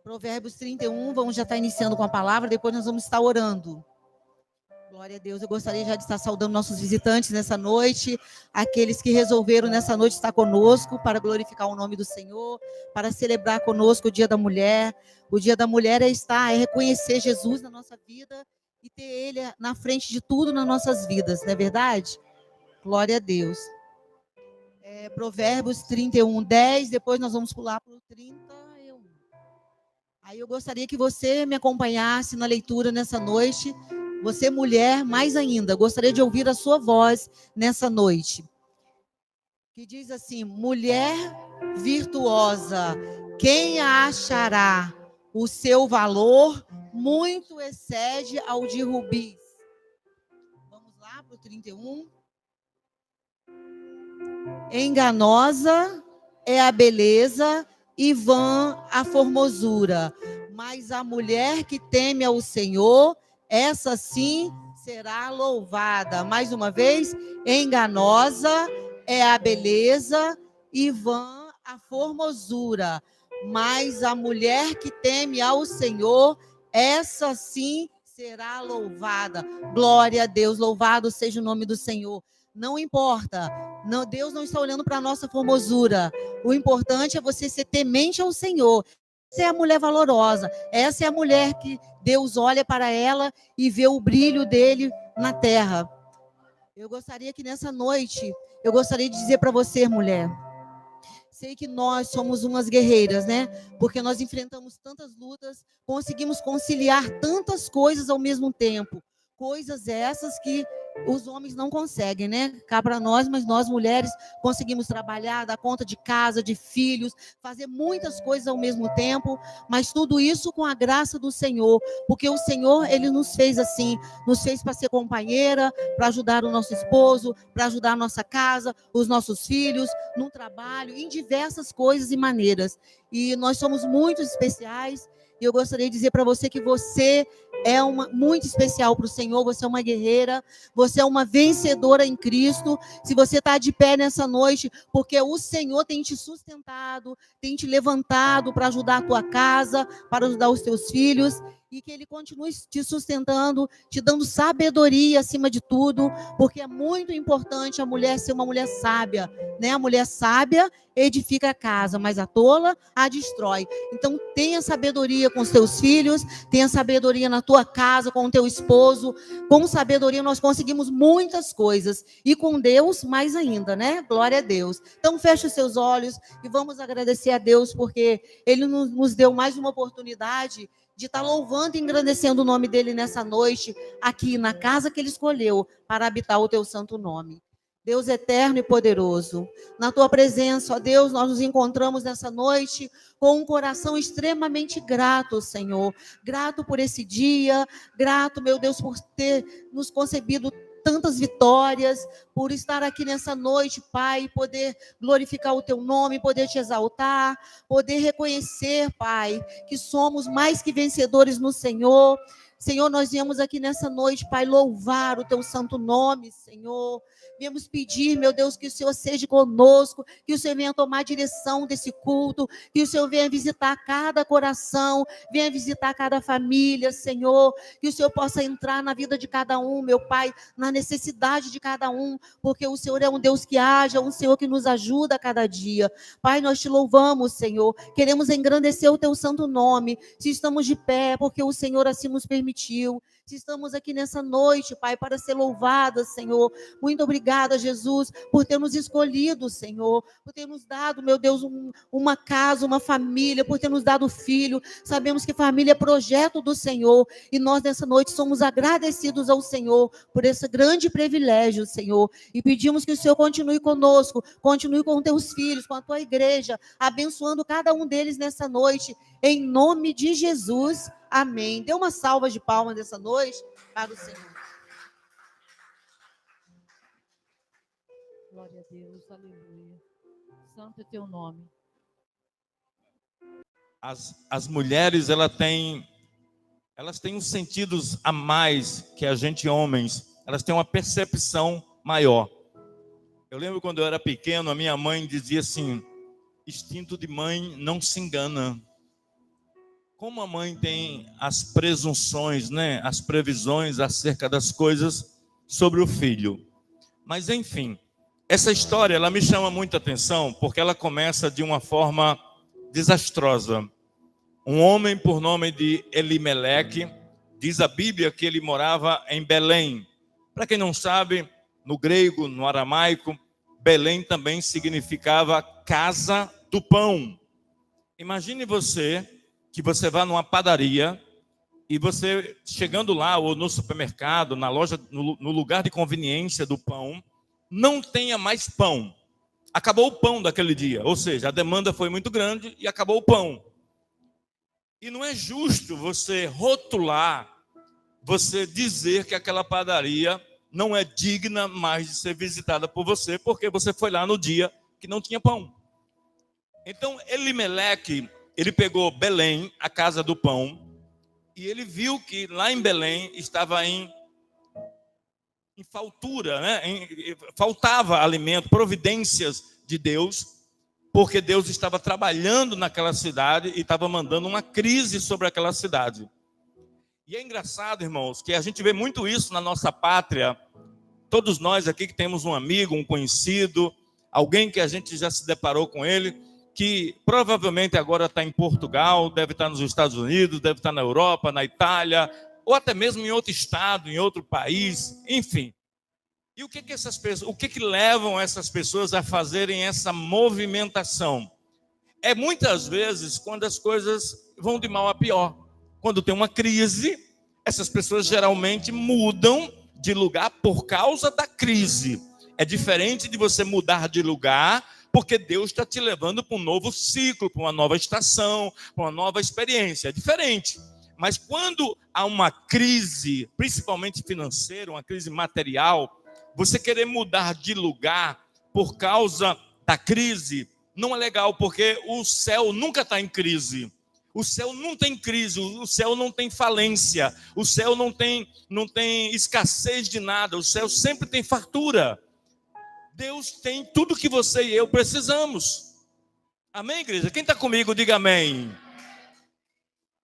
Provérbios 31, vamos já estar iniciando com a palavra, depois nós vamos estar orando. Glória a Deus, eu gostaria já de estar saudando nossos visitantes nessa noite, aqueles que resolveram nessa noite estar conosco para glorificar o nome do Senhor, para celebrar conosco o Dia da Mulher. O Dia da Mulher é reconhecer Jesus na nossa vida e ter Ele na frente de tudo nas nossas vidas, não é verdade? Glória a Deus. Provérbios 31, 10, depois nós vamos pular para o 31. Aí eu gostaria que você me acompanhasse na leitura nessa noite. Você, mulher, mais ainda, gostaria de ouvir a sua voz nessa noite. Que diz assim: mulher virtuosa, quem a achará? O seu valor muito excede ao de rubis. Vamos lá para o 31. Enganosa é a beleza e vã a formosura, mas a mulher que teme ao Senhor, essa sim será louvada. Mais uma vez, enganosa é a beleza e vã a formosura, mas a mulher que teme ao Senhor, essa sim será louvada. Glória a Deus, louvado seja o nome do Senhor. Não importa, não, Deus não está olhando para a nossa formosura. O importante é você ser temente ao Senhor. Essa é a mulher valorosa. Essa é a mulher que Deus olha para ela e vê o brilho dele na terra. Eu gostaria que nessa noite, eu gostaria de dizer para você, mulher, sei que nós somos umas guerreiras, né? Porque nós enfrentamos tantas lutas, conseguimos conciliar tantas coisas ao mesmo tempo. Coisas essas que os homens não conseguem, né? Cá para nós, mas nós mulheres conseguimos trabalhar, dar conta de casa, de filhos, fazer muitas coisas ao mesmo tempo, mas tudo isso com a graça do Senhor, porque o Senhor, ele nos fez assim, nos fez para ser companheira, para ajudar o nosso esposo, para ajudar a nossa casa, os nossos filhos, no trabalho, em diversas coisas e maneiras. E nós somos muito especiais. E eu gostaria de dizer para você que você é muito especial para o Senhor, você é uma guerreira, você é uma vencedora em Cristo. Se você está de pé nessa noite, porque o Senhor tem te sustentado, tem te levantado para ajudar a tua casa, para ajudar os teus filhos, e que Ele continue te sustentando, te dando sabedoria acima de tudo, porque é muito importante a mulher ser uma mulher sábia, né? A mulher sábia edifica a casa, mas a tola a destrói. Então tenha sabedoria com os teus filhos, tenha sabedoria na tua casa, com o teu esposo. Com sabedoria nós conseguimos muitas coisas, e com Deus mais ainda, né? Glória a Deus. Então feche os seus olhos e vamos agradecer a Deus, porque Ele nos deu mais uma oportunidade de estar louvando e engrandecendo o nome dele nessa noite, aqui na casa que Ele escolheu para habitar o teu santo nome. Deus eterno e poderoso, na tua presença, ó Deus, nós nos encontramos nessa noite com um coração extremamente grato, Senhor. Grato por esse dia, grato, meu Deus, por ter nos concebido tantas vitórias, por estar aqui nessa noite, Pai, poder glorificar o teu nome, poder te exaltar, poder reconhecer, Pai, que somos mais que vencedores no Senhor. Senhor, nós viemos aqui nessa noite, Pai, louvar o teu santo nome, Senhor. Viemos pedir, meu Deus, que o Senhor seja conosco, que o Senhor venha tomar a direção desse culto, que o Senhor venha visitar cada coração, venha visitar cada família, Senhor, que o Senhor possa entrar na vida de cada um, meu Pai, na necessidade de cada um, porque o Senhor é um Deus que age, é um Senhor que nos ajuda a cada dia. Pai, nós te louvamos, Senhor, queremos engrandecer o teu santo nome, se estamos de pé, porque o Senhor assim nos permitiu. Se estamos aqui nessa noite, Pai, para ser louvadas, Senhor. Muito obrigada, Jesus, por ter nos escolhido, Senhor. Por ter nos dado, meu Deus, uma casa, uma família, por ter nos dado filho. Sabemos que família é projeto do Senhor. E nós, nessa noite, somos agradecidos ao Senhor por esse grande privilégio, Senhor. E pedimos que o Senhor continue conosco, continue com teus filhos, com a tua igreja, abençoando cada um deles nessa noite. Em nome de Jesus. Amém. Dê uma salva de palmas nessa noite para o Senhor. Glória a Deus, aleluia. Santo é teu nome. As mulheres, elas têm uns sentidos a mais que a gente, homens. Elas têm uma percepção maior. Eu lembro quando eu era pequeno, a minha mãe dizia assim: instinto de mãe não se engana. Como a mãe tem as presunções, né, as previsões acerca das coisas sobre o filho. Mas, enfim, essa história, ela me chama muita atenção, porque ela começa de uma forma desastrosa. Um homem por nome de Elimeleque, diz a Bíblia que ele morava em Belém. Para quem não sabe, no grego, no aramaico, Belém também significava casa do pão. Imagine você que você vá numa padaria e você chegando lá, ou no supermercado, na loja, no lugar de conveniência do pão, não tenha mais pão. Acabou o pão daquele dia, ou seja, a demanda foi muito grande e acabou o pão. E não é justo você rotular, você dizer que aquela padaria não é digna mais de ser visitada por você, porque você foi lá no dia que não tinha pão. Então, Elimeleque, ele pegou Belém, a casa do pão, e ele viu que lá em Belém estava em faltura, né? Faltava alimento, providências de Deus, porque Deus estava trabalhando naquela cidade e estava mandando uma crise sobre aquela cidade. E é engraçado, irmãos, que a gente vê muito isso na nossa pátria. Todos nós aqui que temos um amigo, um conhecido, alguém que a gente já se deparou com ele, que provavelmente agora está em Portugal, deve estar nos Estados Unidos, deve estar na Europa, na Itália, ou até mesmo em outro estado, em outro país, enfim. E o que levam essas pessoas a fazerem essa movimentação? É muitas vezes quando as coisas vão de mal a pior. Quando tem uma crise, essas pessoas geralmente mudam de lugar por causa da crise. É diferente de você mudar de lugar porque Deus está te levando para um novo ciclo, para uma nova estação, para uma nova experiência. É diferente. Mas quando há uma crise, principalmente financeira, uma crise material, você querer mudar de lugar por causa da crise, não é legal, porque o céu nunca está em crise. O céu não tem crise, o céu não tem falência, o céu não tem escassez de nada, o céu sempre tem fartura. Deus tem tudo que você e eu precisamos. Amém, igreja? Quem está comigo, diga amém.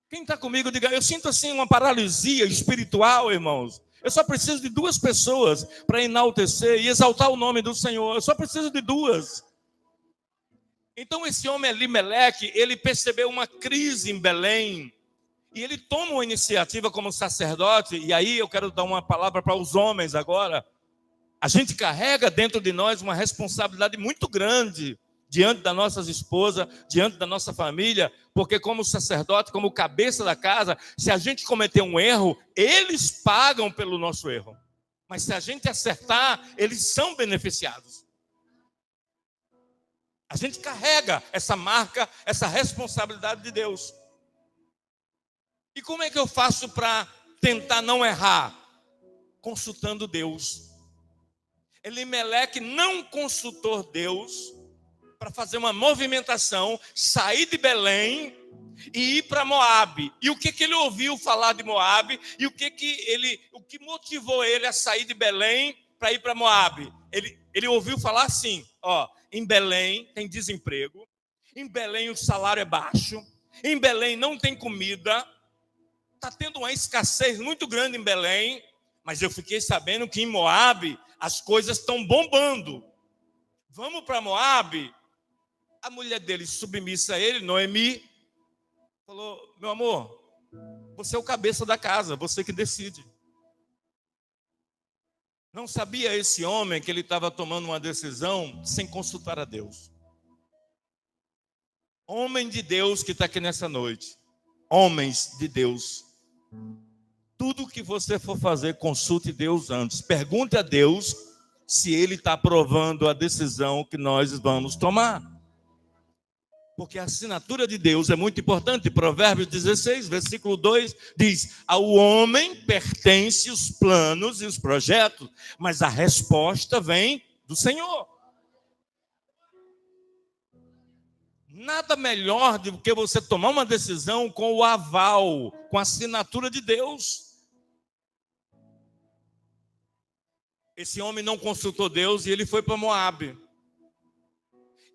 Quem está comigo, diga. Eu sinto assim uma paralisia espiritual, irmãos. Eu só preciso de 2 pessoas para enaltecer e exaltar o nome do Senhor. Eu só preciso de 2. Então esse homem Elimeleque, ele percebeu uma crise em Belém. E ele toma uma iniciativa como sacerdote. E aí eu quero dar uma palavra para os homens agora. A gente carrega dentro de nós uma responsabilidade muito grande diante das nossas esposas, diante da nossa família, porque como sacerdote, como cabeça da casa, se a gente cometer um erro, eles pagam pelo nosso erro. Mas se a gente acertar, eles são beneficiados. A gente carrega essa marca, essa responsabilidade de Deus. E como é que eu faço para tentar não errar? Consultando Deus. Elimeleque não consultou Deus para fazer uma movimentação, sair de Belém e ir para Moabe. E o que ele ouviu falar de Moabe? E o que motivou ele a sair de Belém para ir para Moabe? Ele ouviu falar assim, em Belém tem desemprego, em Belém o salário é baixo, em Belém não tem comida, está tendo uma escassez muito grande em Belém, mas eu fiquei sabendo que em Moabe as coisas estão bombando. Vamos para Moabe? A mulher dele, submissa a ele, Noemi, falou, meu amor, você é o cabeça da casa, você que decide. Não sabia esse homem que ele estava tomando uma decisão sem consultar a Deus. Homem de Deus que está aqui nessa noite. Homens de Deus. Tudo que você for fazer, consulte Deus antes. Pergunte a Deus se Ele está aprovando a decisão que nós vamos tomar. Porque a assinatura de Deus é muito importante. Provérbios 16, versículo 2, diz: ao homem pertence os planos e os projetos, mas a resposta vem do Senhor. Nada melhor do que você tomar uma decisão com o aval, com a assinatura de Deus. Esse homem não consultou Deus e ele foi para Moabe.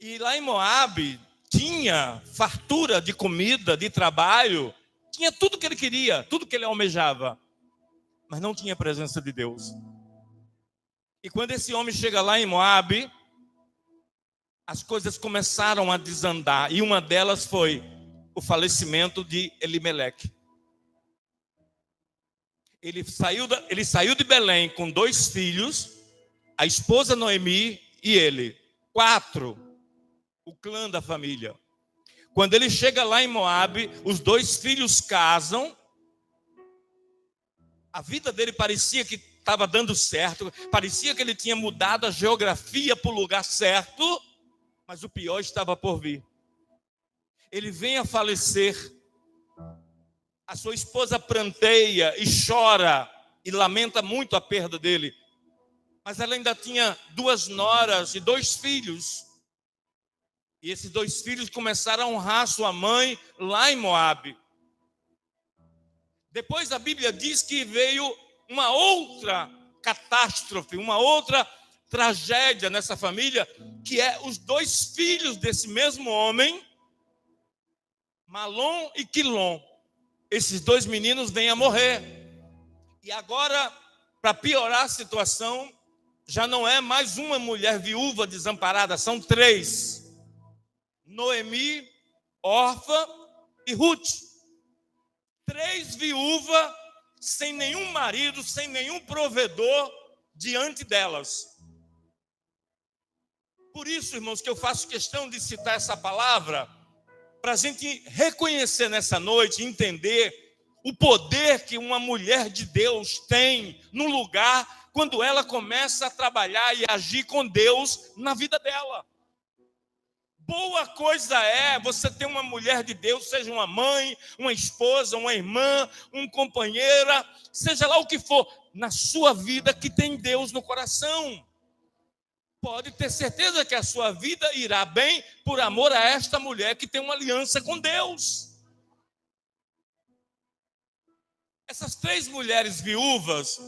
E lá em Moabe tinha fartura de comida, de trabalho, Tinha tudo que ele queria, tudo que ele almejava, mas não tinha a presença de Deus. E quando esse homem chega lá em Moabe, as coisas começaram a desandar. E uma delas foi o falecimento de Elimeleque. Ele saiu de Belém com 2 filhos, a esposa Noemi e ele. 4, o clã da família. Quando ele chega lá em Moabe, os 2 filhos casam. A vida dele parecia que estava dando certo, parecia que ele tinha mudado a geografia para o lugar certo, mas o pior estava por vir. Ele vem a falecer. A sua esposa pranteia e chora e lamenta muito a perda dele. Mas ela ainda tinha 2 noras e 2 filhos. E esses 2 filhos começaram a honrar sua mãe lá em Moabe. Depois a Bíblia diz que veio uma outra catástrofe, uma outra tragédia nessa família, que é os 2 filhos desse mesmo homem, Malom e Quilom. Esses 2 meninos vêm a morrer. E agora, para piorar a situação, já não é mais uma mulher viúva desamparada, são 3. Noemi, Orfa e Ruth. 3 viúvas, sem nenhum marido, sem nenhum provedor diante delas. Por isso, irmãos, que eu faço questão de citar essa palavra, para a gente reconhecer nessa noite, entender o poder que uma mulher de Deus tem no lugar, quando ela começa a trabalhar e agir com Deus na vida dela. Boa coisa é você ter uma mulher de Deus, seja uma mãe, uma esposa, uma irmã, uma companheira, seja lá o que for, na sua vida que tem Deus no coração. Pode ter certeza que a sua vida irá bem por amor a esta mulher que tem uma aliança com Deus. Essas 3 mulheres viúvas,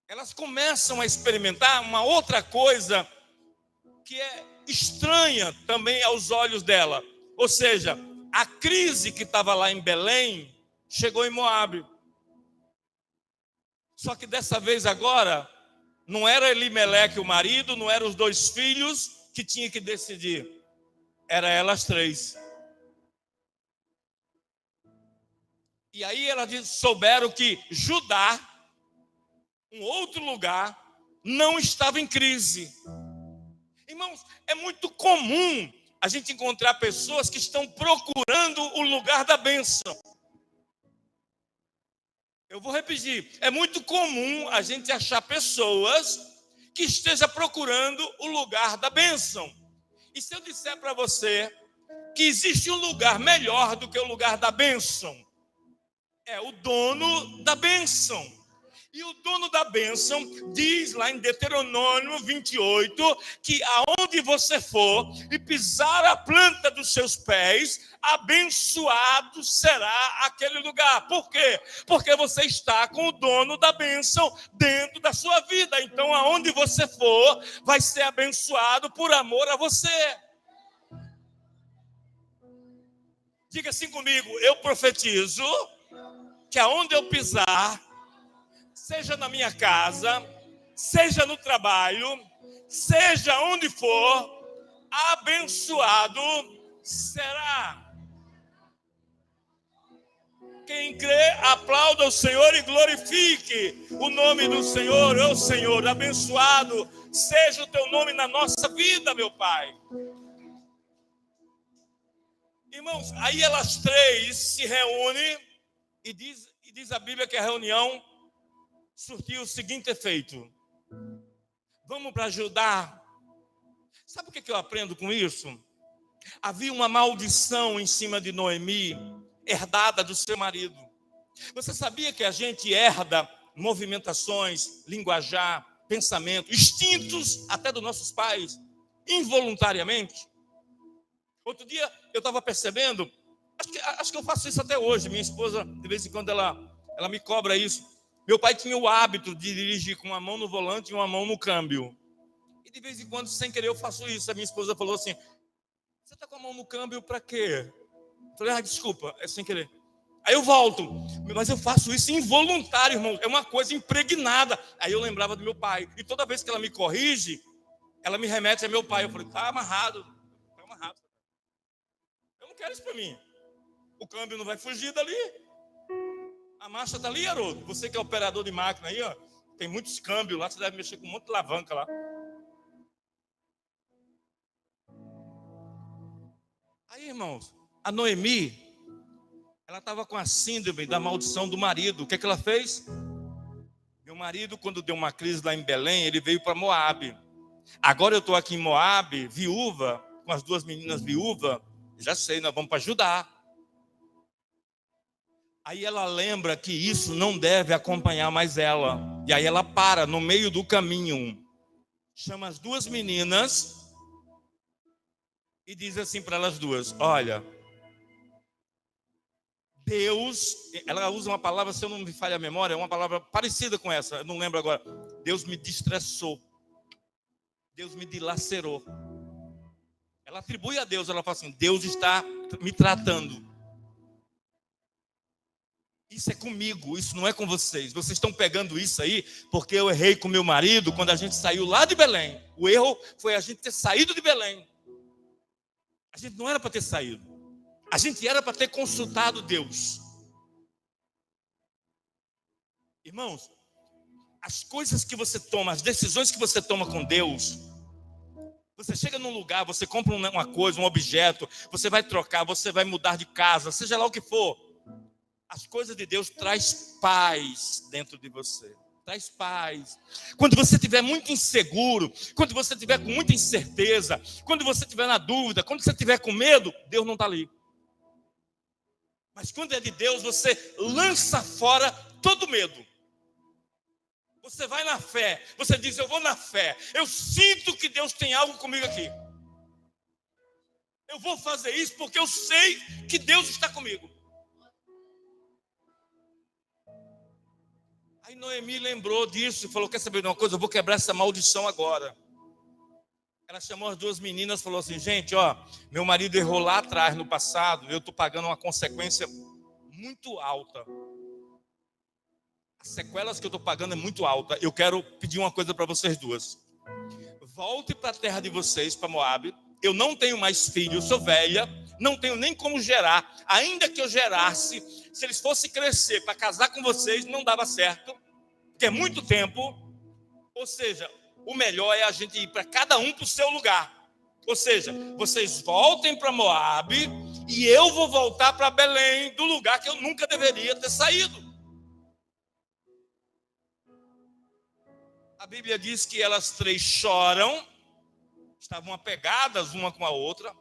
elas começam a experimentar uma outra coisa que é estranha também aos olhos dela. Ou seja, a crise que estava lá em Belém chegou em Moabe. Só que dessa vez agora, não era Elimeleque o marido, não eram os 2 filhos que tinha que decidir. Era elas 3. E aí elas souberam que Judá, um outro lugar, não estava em crise. Irmãos, é muito comum a gente encontrar pessoas que estão procurando o lugar da bênção. Eu vou repetir, é muito comum a gente achar pessoas que estejam procurando o lugar da bênção. E se eu disser para você que existe um lugar melhor do que o lugar da bênção, é o dono da bênção. E o dono da bênção diz lá em Deuteronômio 28, que aonde você for e pisar a planta dos seus pés, abençoado será aquele lugar. Por quê? Porque você está com o dono da bênção dentro da sua vida. Então aonde você for, vai ser abençoado por amor a você. Diga assim comigo, eu profetizo que aonde eu pisar, seja na minha casa, seja no trabalho, seja onde for, abençoado será. Quem crê, aplauda o Senhor e glorifique o nome do Senhor. Ô Senhor, abençoado seja o teu nome na nossa vida, meu Pai. Irmãos, aí elas 3 se reúnem e diz a Bíblia que a reunião surtiu o seguinte efeito. Vamos para Judá. Sabe o que eu aprendo com isso? Havia uma maldição em cima de Noemi, herdada do seu marido. Você sabia que a gente herda movimentações, linguajar, pensamento, instintos até dos nossos pais, involuntariamente? Outro dia eu estava percebendo, acho que eu faço isso até hoje. Minha esposa, de vez em quando, ela me cobra isso. Meu pai tinha o hábito de dirigir com uma mão no volante e uma mão no câmbio. E de vez em quando, sem querer, eu faço isso. A minha esposa falou assim, você está com a mão no câmbio para quê? Eu falei, desculpa, é sem querer. Aí eu volto, mas eu faço isso involuntário, irmão, é uma coisa impregnada. Aí eu lembrava do meu pai, e toda vez que ela me corrige, ela me remete a meu pai. Eu falei, tá amarrado. Eu não quero isso para mim. O câmbio não vai fugir dali. A marcha está ali, Haroldo. Você que é operador de máquina aí, ó, tem muitos câmbios lá, você deve mexer com um monte de alavanca lá. Aí, irmãos, a Noemi, ela estava com a síndrome da maldição do marido. O que é que ela fez? Meu marido, quando deu uma crise lá em Belém, ele veio para Moabe. Agora eu estou aqui em Moabe, viúva, com as duas meninas viúvas. Já sei, nós vamos para Judá. Aí ela lembra que isso não deve acompanhar mais ela. E aí ela para no meio do caminho, chama as duas meninas e diz assim para elas duas: olha, Deus, ela usa uma palavra, se eu não me falha a memória, é uma palavra parecida com essa, eu não lembro agora. Deus me distressou, Deus me dilacerou. Ela atribui a Deus, ela fala assim: Deus está me tratando. Isso é comigo, isso não é com vocês. Vocês estão pegando isso aí porque eu errei com meu marido quando a gente saiu lá de Belém. O erro foi a gente ter saído de Belém. A gente não era para ter saído. A gente era para ter consultado Deus. Irmãos, as coisas que você toma, as decisões que você toma com Deus, você chega num lugar, você compra uma coisa, um objeto, você vai trocar, você vai mudar de casa, seja lá o que for. As coisas de Deus traz paz dentro de você. Traz paz. Quando você estiver muito inseguro, quando você estiver com muita incerteza, quando você estiver na dúvida, quando você estiver com medo, Deus não está ali. Mas quando é de Deus, você lança fora todo medo. Você vai na fé. Você diz, eu vou na fé. Eu sinto que Deus tem algo comigo aqui. Eu vou fazer isso porque eu sei que Deus está comigo. Aí Noemi lembrou disso e falou, quer saber de uma coisa? Eu vou quebrar essa maldição agora. Ela chamou as duas meninas e falou assim, gente, ó, meu marido errou lá atrás, no passado, eu estou pagando uma consequência muito alta. As sequelas que eu estou pagando é muito alta. Eu quero pedir uma coisa para vocês duas. Volte para a terra de vocês, para Moabe. Eu não tenho mais filho, eu sou velha, não tenho nem como gerar. Ainda que eu gerasse, se eles fossem crescer para casar com vocês, não dava certo, porque é muito tempo. Ou seja, o melhor é a gente ir para cada um para o seu lugar. Ou seja, vocês voltem para Moabe e eu vou voltar para Belém, do lugar que eu nunca deveria ter saído. A Bíblia diz que elas três choram, estavam apegadas uma com a outra,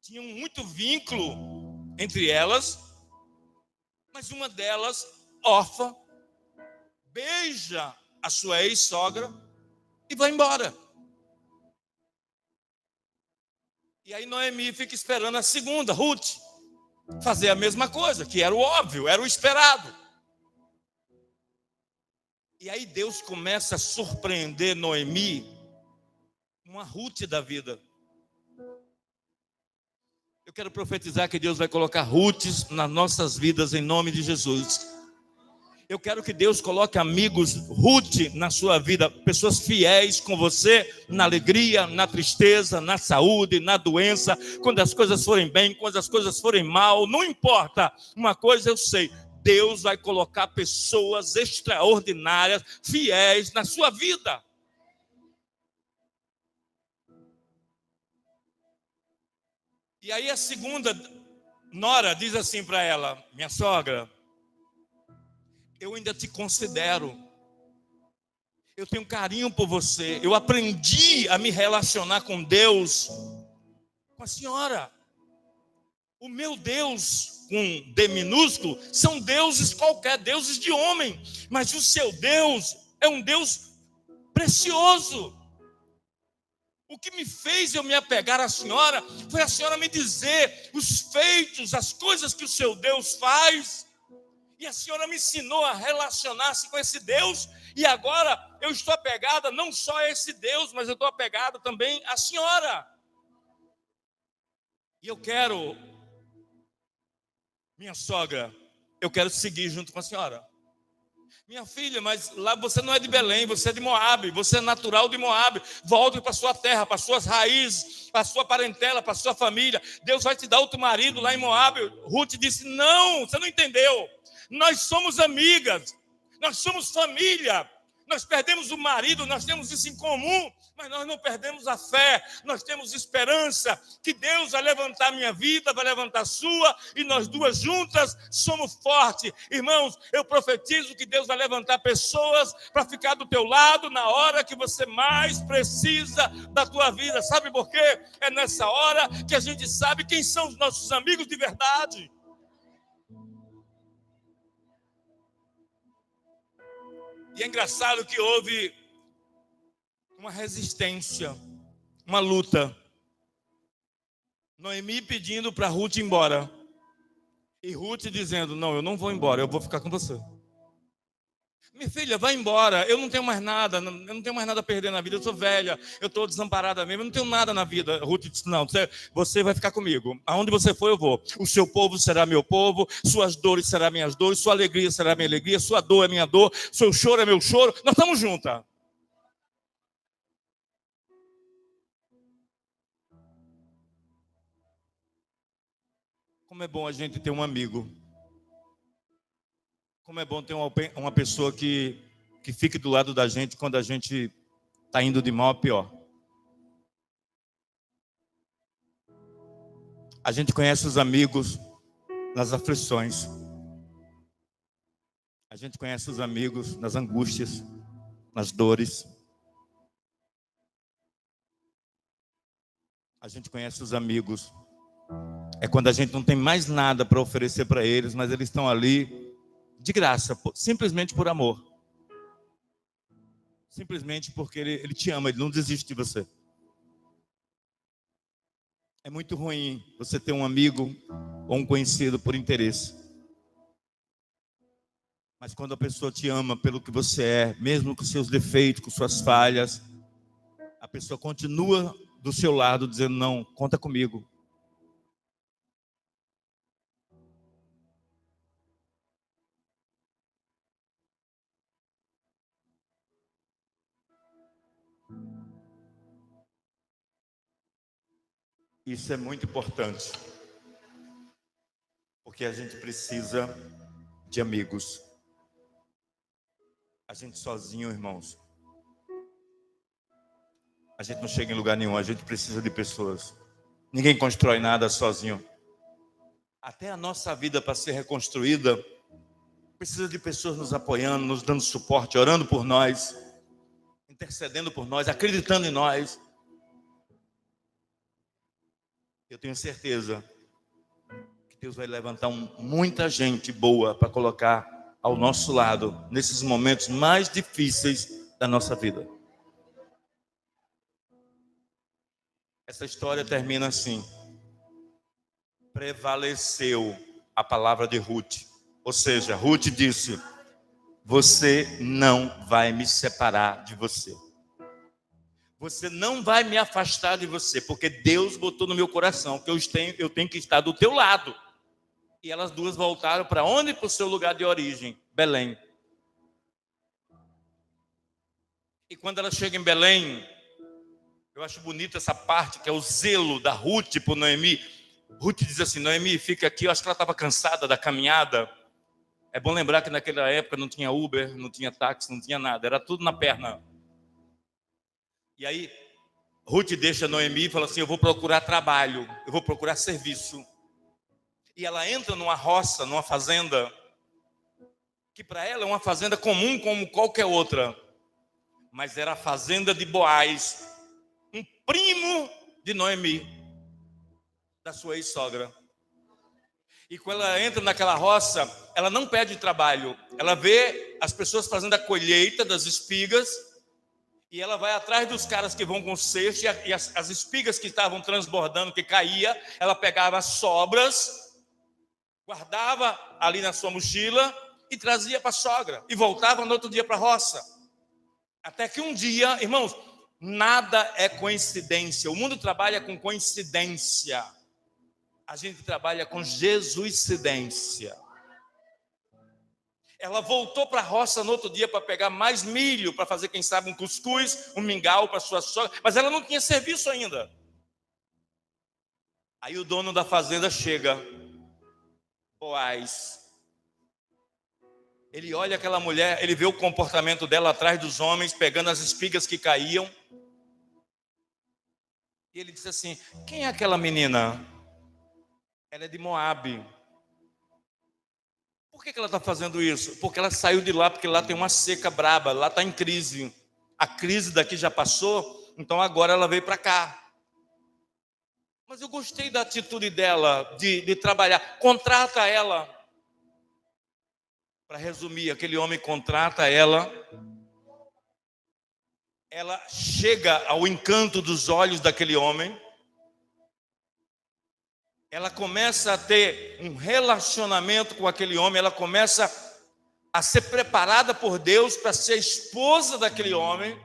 tinham muito vínculo entre elas, mas uma delas, órfã, beija a sua ex-sogra e vai embora. E aí Noemi fica esperando a segunda, Ruth, fazer a mesma coisa, que era o óbvio, era o esperado. E aí Deus começa a surpreender Noemi, uma Ruth da vida. Eu quero profetizar que Deus vai colocar Ruths nas nossas vidas em nome de Jesus. Eu quero que Deus coloque amigos Ruth na sua vida, pessoas fiéis com você na alegria, na tristeza, na saúde, na doença, quando as coisas forem bem, quando as coisas forem mal, não importa. Uma coisa eu sei, Deus vai colocar pessoas extraordinárias, fiéis na sua vida. E aí a segunda nora diz assim para ela, minha sogra, eu ainda te considero, eu tenho carinho por você, eu aprendi a me relacionar com Deus, com a senhora. O meu Deus, com D minúsculo, são deuses qualquer, deuses de homem, mas o seu Deus é um Deus precioso. O que me fez eu me apegar à senhora foi a senhora me dizer os feitos, as coisas que o seu Deus faz. E a senhora me ensinou a relacionar-se com esse Deus. E agora eu estou apegada não só a esse Deus, mas eu estou apegada também à senhora. E eu quero minha sogra, eu quero seguir junto com a senhora. Minha filha, mas lá você não é de Belém, você é de Moabe, você é natural de Moabe. Volte para a sua terra, para as suas raízes, para a sua parentela, para a sua família. Deus vai te dar outro marido lá em Moabe. Ruth disse, não, você não entendeu. Nós somos amigas, nós somos família. Nós perdemos o marido, nós temos isso em comum, mas nós não perdemos a fé, nós temos esperança que Deus vai levantar minha vida, vai levantar a sua, e nós duas juntas somos fortes. Irmãos, eu profetizo que Deus vai levantar pessoas para ficar do teu lado na hora que você mais precisa da tua vida. Sabe por quê? É nessa hora que a gente sabe quem são os nossos amigos de verdade. E é engraçado que houve uma resistência, uma luta. Noemi pedindo para Ruth ir embora. E Ruth dizendo, não, eu não vou embora, eu vou ficar com você. Minha filha, vai embora, eu não tenho mais nada, eu não tenho mais nada a perder na vida, eu sou velha, eu estou desamparada mesmo, eu não tenho nada na vida. Ruth disse, não, você vai ficar comigo, aonde você for eu vou. O seu povo será meu povo, suas dores serão minhas dores, sua alegria será minha alegria, sua dor é minha dor, seu choro é meu choro, nós estamos juntas. Como é bom a gente ter um amigo. Como é bom ter uma pessoa que fique do lado da gente quando a gente está indo de mal a pior. A gente conhece os amigos nas aflições. A gente conhece os amigos nas angústias, nas dores. A gente conhece os amigos. É quando a gente não tem mais nada para oferecer para eles, mas eles estão ali de graça, simplesmente por amor. Simplesmente porque ele te ama, ele não desiste de você. É muito ruim você ter um amigo ou um conhecido por interesse. Mas quando a pessoa te ama pelo que você é, mesmo com seus defeitos, com suas falhas, a pessoa continua do seu lado dizendo, não, conta comigo. Isso é muito importante, porque a gente precisa de amigos. A gente sozinho, irmãos, a gente não chega em lugar nenhum, a gente precisa de pessoas. Ninguém constrói nada sozinho. Até a nossa vida para ser reconstruída, precisa de pessoas nos apoiando, nos dando suporte, orando por nós, intercedendo por nós, acreditando em nós. Eu tenho certeza que Deus vai levantar muita gente boa para colocar ao nosso lado nesses momentos mais difíceis da nossa vida. Essa história termina assim: prevaleceu a palavra de Ruth. Ou seja, Ruth disse, você não vai me separar de você. Você não vai me afastar de você, porque Deus botou no meu coração que eu tenho que estar do teu lado. E elas duas voltaram para onde? Para o seu lugar de origem, Belém. E quando ela chega em Belém, eu acho bonita essa parte, que é o zelo da Ruth por Noemi. Ruth diz assim, Noemi, fica aqui. Eu acho que ela estava cansada da caminhada. É bom lembrar que naquela época não tinha Uber, não tinha táxi, não tinha nada. Era tudo na perna. E aí, Ruth deixa Noemi e fala assim, eu vou procurar trabalho, eu vou procurar serviço. E ela entra numa roça, numa fazenda, que para ela é uma fazenda comum como qualquer outra. Mas era a fazenda de Boaz, um primo de Noemi, da sua ex-sogra. E quando ela entra naquela roça, ela não pede trabalho. Ela vê as pessoas fazendo a colheita das espigas, e ela vai atrás dos caras que vão com cesto, e as espigas que estavam transbordando, que caía, ela pegava as sobras, guardava ali na sua mochila e trazia para a sogra. E voltava no outro dia para a roça. Até que um dia, irmãos, nada é coincidência. O mundo trabalha com coincidência. A gente trabalha com jesuicidência. Ela voltou para a roça no outro dia para pegar mais milho, para fazer, quem sabe, um cuscuz, um mingau para sua sogra, mas ela não tinha serviço ainda. Aí o dono da fazenda chega, Boaz. Ele olha aquela mulher, ele vê o comportamento dela atrás dos homens, pegando as espigas que caíam. E ele diz assim: quem é aquela menina? Ela é de Moabe. Por que ela está fazendo isso? Porque ela saiu de lá, porque lá tem uma seca braba, lá está em crise. A crise daqui já passou, então agora ela veio para cá. Mas eu gostei da atitude dela, de trabalhar. Contrata ela. Para resumir, aquele homem contrata ela. Ela chega ao encanto dos olhos daquele homem. Ela começa a ter um relacionamento com aquele homem, ela começa a ser preparada por Deus para ser esposa daquele homem.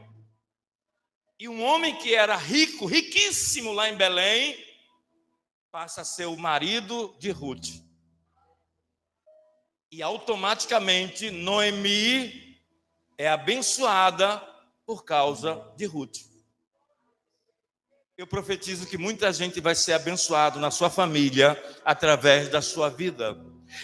E um homem que era rico, riquíssimo lá em Belém, passa a ser o marido de Ruth. E automaticamente Noemi é abençoada por causa de Ruth. Eu profetizo que muita gente vai ser abençoado na sua família através da sua vida.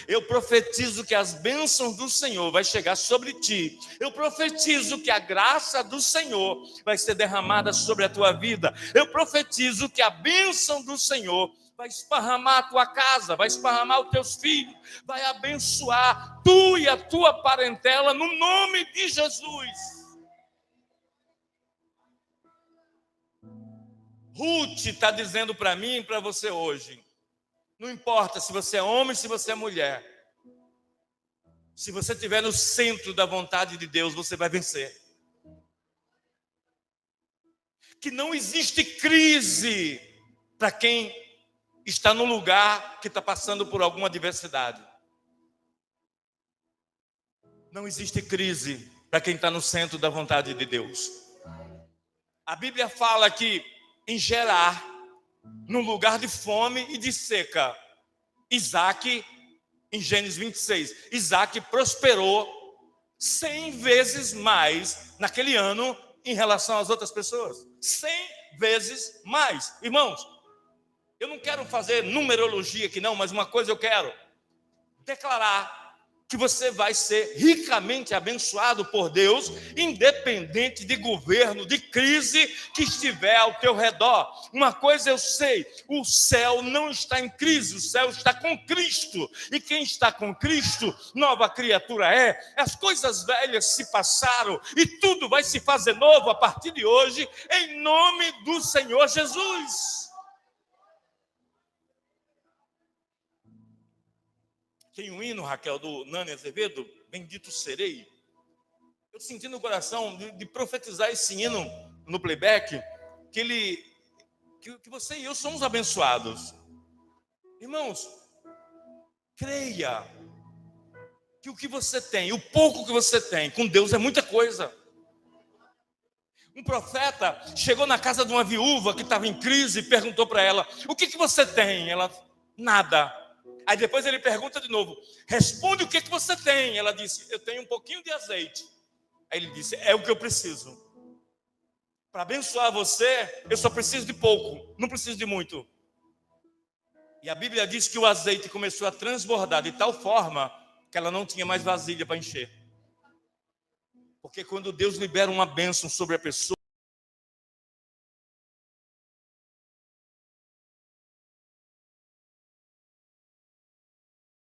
Eu profetizo que as bênçãos do Senhor vai chegar sobre ti. Eu profetizo que a graça do Senhor vai ser derramada sobre a tua vida. Eu profetizo que a bênção do Senhor vai esparramar a tua casa, vai esparramar os teus filhos, vai abençoar tu e a tua parentela no nome de Jesus. Ruth está dizendo para mim e para você hoje, não importa se você é homem, se você é mulher, se você estiver no centro da vontade de Deus, você vai vencer. Que não existe crise para quem está no lugar que está passando por alguma adversidade. Não existe crise para quem está no centro da vontade de Deus. A Bíblia fala que em Gerar, no lugar de fome e de seca, Isaac, em Gênesis 26, Isaac prosperou 100 vezes mais naquele ano em relação às outras pessoas. 100 vezes mais. Irmãos, eu não quero fazer numerologia aqui não, mas uma coisa eu quero declarar: que você vai ser ricamente abençoado por Deus, independente de governo, de crise que estiver ao teu redor. Uma coisa eu sei: o céu não está em crise, o céu está com Cristo. E quem está com Cristo, nova criatura é. As coisas velhas se passaram e tudo vai se fazer novo a partir de hoje, em nome do Senhor Jesus. Tem um hino, Raquel, do Nani Azevedo, Bendito Serei. Eu senti no coração de profetizar esse hino no playback, que você e eu somos abençoados. Irmãos, creia que o que você tem, o pouco que você tem, com Deus é muita coisa. Um profeta chegou na casa de uma viúva que estava em crise e perguntou para ela: o que você tem? Ela: nada. Aí depois ele pergunta de novo: responde o que você tem. Ela disse: eu tenho um pouquinho de azeite. Aí ele disse: é o que eu preciso. Para abençoar você, eu só preciso de pouco, não preciso de muito. E a Bíblia diz que o azeite começou a transbordar de tal forma que ela não tinha mais vasilha para encher. Porque quando Deus libera uma bênção sobre a pessoa,